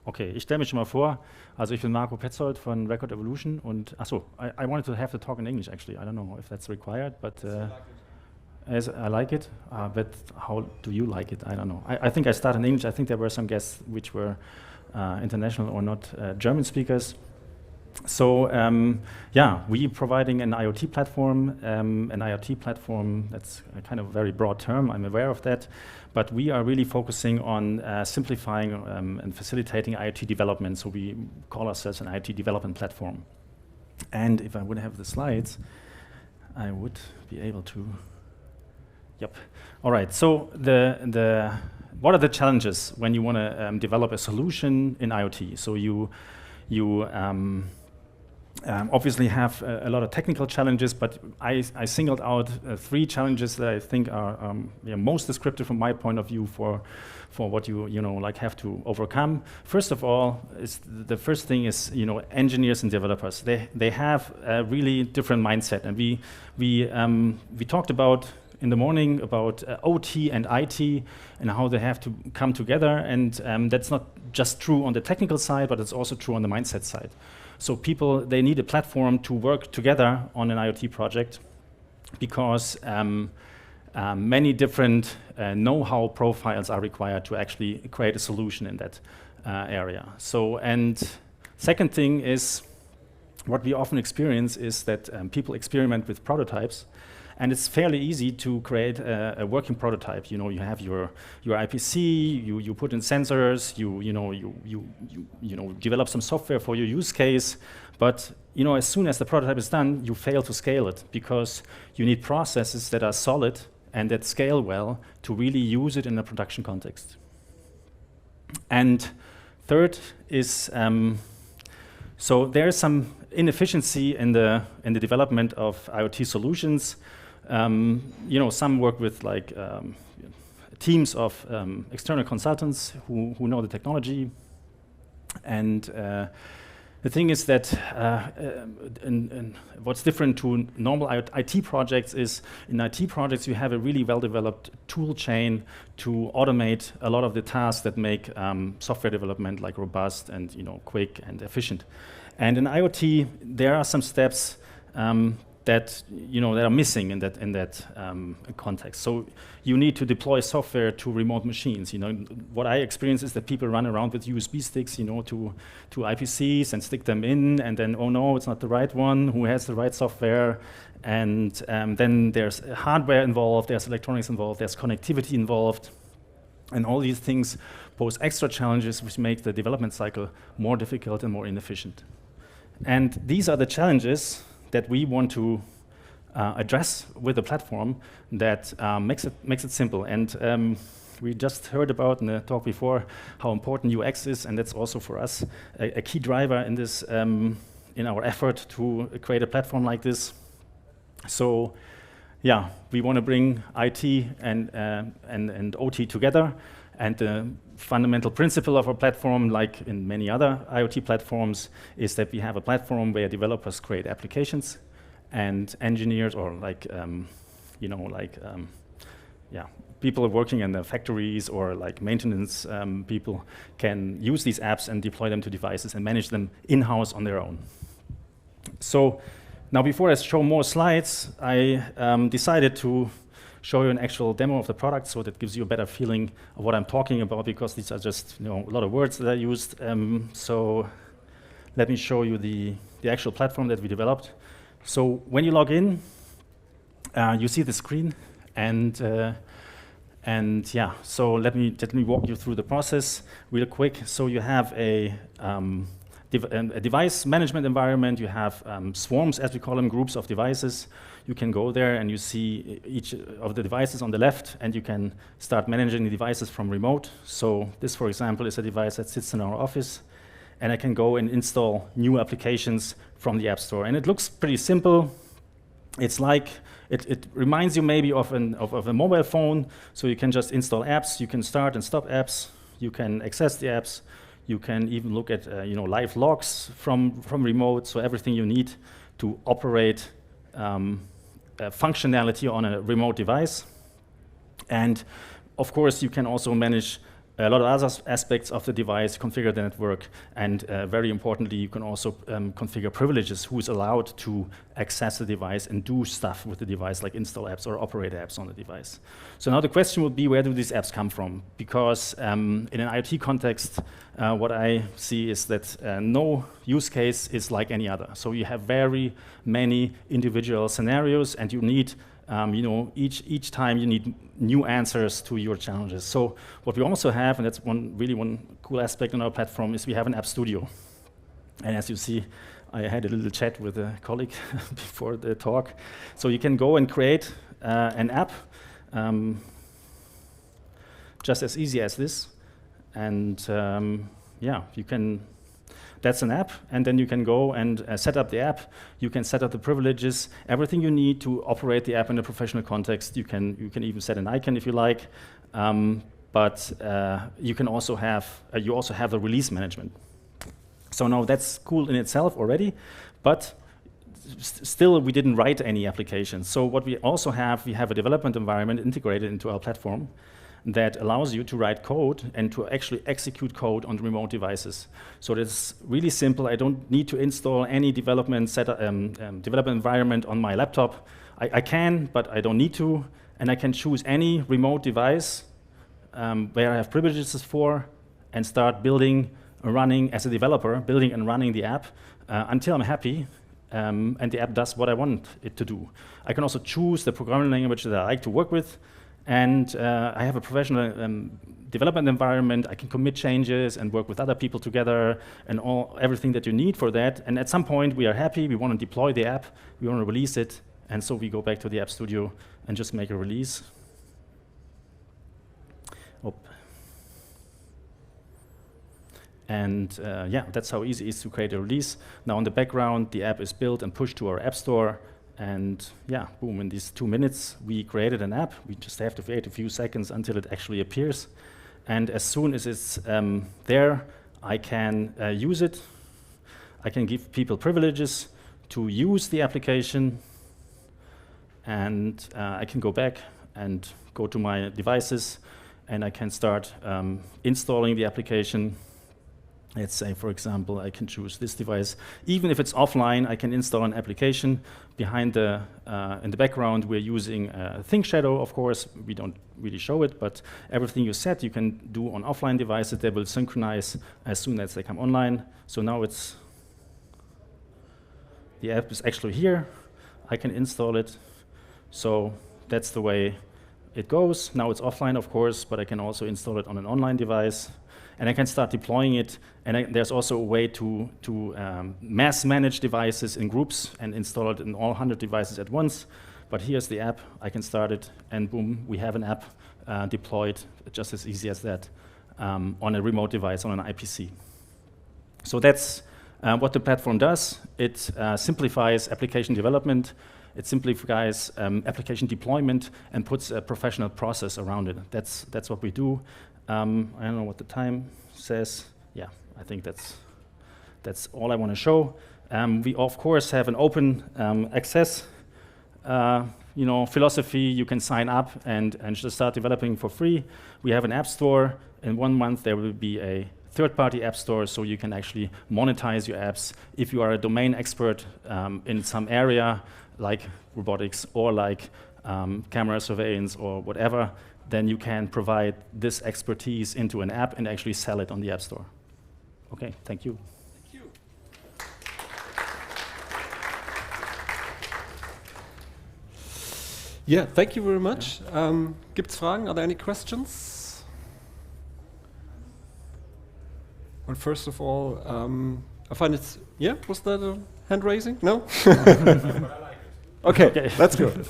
Okay, ich stelle mich schon mal vor. Also ich bin Marko Petzold von Record Evolution und I wanted to have the talk in English actually. I don't know if that's required, but as I like it. But how do you like it? I don't know. I think I start in English. I think there were some guests which were international or not German speakers. So yeah, we providing an IoT platform. An IoT platform, that's a kind of very broad term, I'm aware of that. But we are really focusing on simplifying and facilitating IoT development. So we call ourselves an IoT development platform. And if I would have the slides, I would be able to. Yep. All right. So what are the challenges when you want to develop a solution in IoT? So you obviously have a lot of technical challenges, but I singled out 3 challenges that I think are most descriptive from my point of view for what you have to overcome. First of all, the first thing is engineers and developers. They have a really different mindset, and we talked about in the morning about OT and IT and how they have to come together, and that's not just true on the technical side, but it's also true on the mindset side. So people, they need a platform to work together on an IoT project because many different know-how profiles are required to actually create a solution in that area. So, and second thing is, what we often experience is that people experiment with prototypes, and it's fairly easy to create a working prototype. You have your IPC, you put in sensors, you develop some software for your use case, but as soon as the prototype is done, you fail to scale it because you need processes that are solid and that scale well to really use it in a production context. And third is, so there's some inefficiency in the development of IoT solutions. Some work with teams of external consultants who know the technology, and the thing is that what's different to normal IT projects is in IT projects you have a really well-developed tool chain to automate a lot of the tasks that make software development robust and quick and efficient. And in IoT there are some steps that are missing in that context. So you need to deploy software to remote machines. What I experience is that people run around with USB sticks, to IPCs and stick them in, and then oh no, it's not the right one. Who has the right software? And then there's hardware involved, there's electronics involved, there's connectivity involved, and all these things pose extra challenges which make the development cycle more difficult and more inefficient. And these are the challenges that we want to address with a platform that makes it simple. And we just heard about in the talk before how important UX is, and that's also for us a key driver in this in our effort to create a platform like this. So, yeah, we want to bring IT and OT together, and the fundamental principle of our platform, like in many other IoT platforms, is that we have a platform where developers create applications and engineers or people working in the factories or maintenance people can use these apps and deploy them to devices and manage them in-house on their own. So now before I show more slides, I decided to show you an actual demo of the product so that gives you a better feeling of what I'm talking about, because these are just a lot of words that I used. So let me show you the actual platform that we developed. So when you log in, you see the screen, and yeah, so let me walk you through the process real quick. So you have a device management environment. You have swarms, as we call them, groups of devices. You can go there and you see each of the devices on the left, and you can start managing the devices from remote. So this, for example, is a device that sits in our office, and I can go and install new applications from the App Store. And it looks pretty simple. It's like, it reminds you maybe of a mobile phone, so you can just install apps, you can start and stop apps, you can access the apps, you can even look at live logs from remote, so everything you need to operate functionality on a remote device. And of course, you can also manage a lot of other aspects of the device, configure the network, and very importantly, you can also configure privileges, who's allowed to access the device and do stuff with the device, like install apps or operate apps on the device. So now the question would be, where do these apps come from? Because in an IoT context, what I see is that no use case is like any other. So you have very many individual scenarios, and you need each time you need new answers to your challenges. So what we also have, and that's one cool aspect on our platform, is we have an app studio. And as you see, I had a little chat with a colleague before the talk. So you can go and create an app just as easy as this. And you can. That's an app, and then you can go and set up the app. You can set up the privileges, everything you need to operate the app in a professional context. You can even set an icon if you like, but you can also have the release management. So now that's cool in itself already, but still we didn't write any applications. So what we also have, we have a development environment integrated into our platform that allows you to write code and to actually execute code on remote devices. So it's really simple. I don't need to install any development environment on my laptop. I can, but I don't need to. And I can choose any remote device where I have privileges for and start building and running as a developer, building and running the app until I'm happy. And the app does what I want it to do. I can also choose the programming language that I like to work with. And I have a professional development environment. I can commit changes and work with other people together and everything that you need for that. And at some point, we are happy. We want to deploy the app. We want to release it. And so we go back to the App Studio and just make a release. And that's how easy it is to create a release. Now, in the background, the app is built and pushed to our App Store. And boom, in these 2 minutes, we created an app. We just have to wait a few seconds until it actually appears. And as soon as it's there, I can use it. I can give people privileges to use the application. And I can go back and go to my devices, and I can start installing the application. Let's say, for example, I can choose this device. Even if it's offline, I can install an application. Behind in the background, we're using ThinkShadow, of course. We don't really show it, but everything you set, you can do on offline devices. They will synchronize as soon as they come online. So now the app is actually here. I can install it. So that's the way it goes. Now it's offline, of course, but I can also install it on an online device. And I can start deploying it. And there's also a way to mass manage devices in groups and install it in all 100 devices at once. But here's the app. I can start it, and boom, we have an app deployed just as easy as that on a remote device, on an IPC. So that's what the platform does. It simplifies application development. It simplifies application deployment and puts a professional process around it. That's what we do. I don't know what the time says. Yeah, I think that's all I want to show. We of course have an open access philosophy. You can sign up and just start developing for free. We have an app store. In 1 month there will be a third-party app store, so you can actually monetize your apps. If you are a domain expert in some area like robotics or like camera surveillance or whatever, then you can provide this expertise into an app and actually sell it on the App Store. Okay, thank you. Thank you. Yeah, thank you very much. Gibt's Fragen? Are there any questions? Well, first of all, I find it's, was that a hand raising? No? But I like it. Okay, that's good.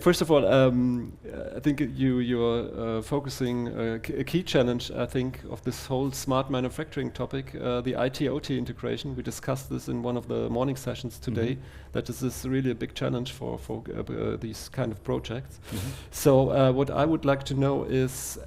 First of all, I think you're focusing a key challenge, I think, of this whole smart manufacturing topic, the IT-OT integration. We discussed this in one of the morning sessions today, that this is really a big challenge for these kind of projects. So what I would like to know is,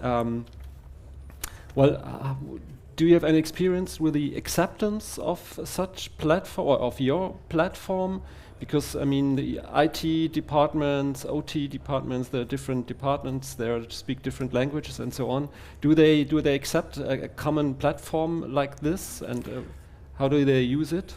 Do you have any experience with the acceptance of such platform or of your platform? Because I mean, the IT departments, OT departments, there are different departments. They speak different languages and so on. Do they accept a common platform like this? And how do they use it?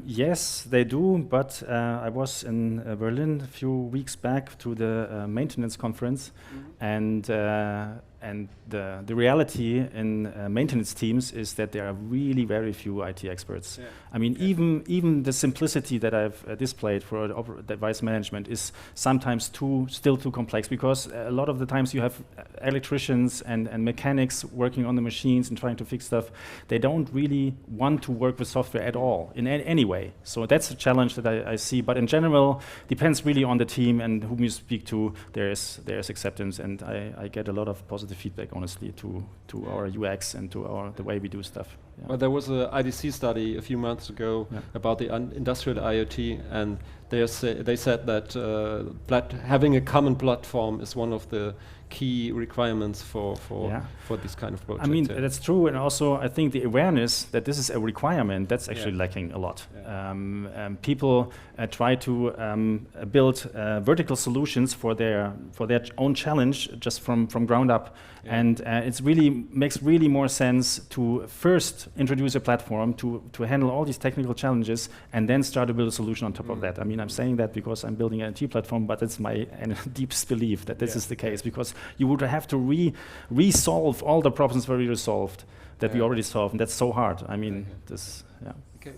Yes, they do. But I was in Berlin a few weeks back to the maintenance conference, and the reality in maintenance teams is that there are really very few IT experts. Yeah. I mean, even the simplicity that I've displayed for device management is sometimes still too complex, because a lot of the times you have electricians and mechanics working on the machines and trying to fix stuff. They don't really want to work with software at all in any way. So that's a challenge that I see. But in general, depends really on the team and whom you speak to. There is acceptance, and I get a lot of positive feedback, honestly, to our UX and to the way we do stuff. Yeah. Well, there was an IDC study a few months ago about the industrial IoT, and they said that having a common platform is one of the key requirements for this kind of project. I mean, that's true, and also I think the awareness that this is a requirement, that's actually lacking a lot. Yeah. People try to build vertical solutions for their own challenge just from ground up, and it makes really more sense to first introduce a platform to handle all these technical challenges, and then start to build a solution on top of that. I mean, I'm saying that because I'm building an IT platform, but it's my deepest belief that this is the case, because you would have to resolve all the problems already resolved that we already solved, and that's so hard. I mean, Okay.